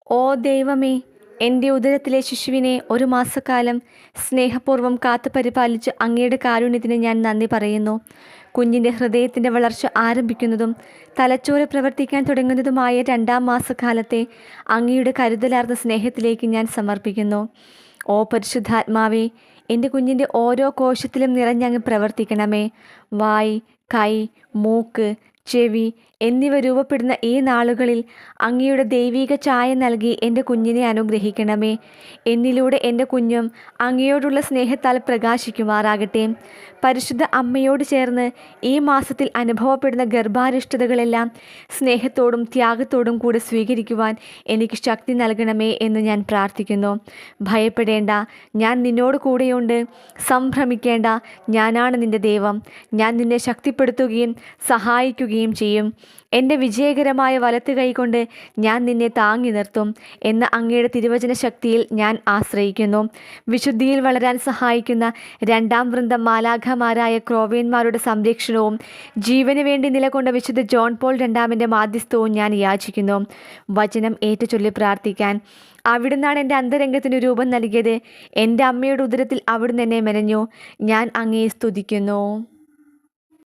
ഓ ദൈവമേ, എൻ്റെ ഉദരത്തിലെ ശിശുവിനെ ഒരു മാസക്കാലം സ്നേഹപൂർവ്വം കാത്തു പരിപാലിച്ച് അങ്ങയുടെ കാരുണ്യത്തിന് ഞാൻ നന്ദി പറയുന്നു. കുഞ്ഞിൻ്റെ ഹൃദയത്തിൻ്റെ വളർച്ച ആരംഭിക്കുന്നതും തലച്ചോറ് പ്രവർത്തിക്കാൻ തുടങ്ങുന്നതുമായ 2-ാം മാസക്കാലത്തെ അങ്ങയുടെ കരുതലാർന്ന സ്നേഹത്തിലേക്ക് ഞാൻ സമർപ്പിക്കുന്നു. ഓ പരിശുദ്ധാത്മാവേ, എൻ്റെ കുഞ്ഞിൻ്റെ ഓരോ കോശത്തിലും നിറഞ്ഞങ്ങ് പ്രവർത്തിക്കണമേ. വായ്, കൈ, മൂക്ക്, ചെവി എന്നിവ രൂപപ്പെടുന്ന ഈ നാളുകളിൽ അങ്ങയുടെ ദൈവിക ചായ നൽകി എൻ്റെ കുഞ്ഞിനെ അനുഗ്രഹിക്കണമേ. എന്നിലൂടെ എൻ്റെ കുഞ്ഞും അങ്ങയോടുള്ള സ്നേഹത്താൽ പ്രകാശിക്കുമാറാകട്ടെ. പരിശുദ്ധ അമ്മയോട് ചേർന്ന് ഈ മാസത്തിൽ അനുഭവപ്പെടുന്ന ഗർഭാരിഷ്ഠതകളെല്ലാം സ്നേഹത്തോടും ത്യാഗത്തോടും കൂടെ സ്വീകരിക്കുവാൻ എനിക്ക് ശക്തി നൽകണമേ എന്ന് ഞാൻ പ്രാർത്ഥിക്കുന്നു. ഭയപ്പെടേണ്ട, ഞാൻ നിന്നോട് കൂടെയുണ്ട്. സംഭ്രമിക്കേണ്ട, ഞാനാണ് നിൻ്റെ ദൈവം. ഞാൻ നിന്നെ ശക്തിപ്പെടുത്തുകയും സഹായിക്കുകയും ചെയ്യും. എൻ്റെ വിജയകരമായ വലത്ത് കൈകൊണ്ട് ഞാൻ നിന്നെ താങ്ങി നിർത്തും എന്ന അങ്ങയുടെ തിരുവചന ശക്തിയിൽ ഞാൻ ആശ്രയിക്കുന്നു. വിശുദ്ധിയിൽ വളരാൻ സഹായിക്കുന്ന 2-ാം വൃന്ദം മാലാഖമാരായ ക്രോവേന്മാരുടെ സംരക്ഷണവും ജീവന് വേണ്ടി നിലകൊണ്ട വിശുദ്ധ ജോൺ പോൾ 2-ാമൻ്റെ മാധ്യസ്ഥവും ഞാൻ യാചിക്കുന്നു. വചനം ഏറ്റുചൊല്ലി പ്രാർത്ഥിക്കാൻ. അവിടുന്നാണ് എൻ്റെ അന്തരംഗത്തിന് രൂപം നൽകിയത്. എൻ്റെ അമ്മയുടെ ഉദരത്തിൽ അവിടുന്ന് എന്നെ മെനഞ്ഞു. ഞാൻ അങ്ങയെ സ്തുതിക്കുന്നു.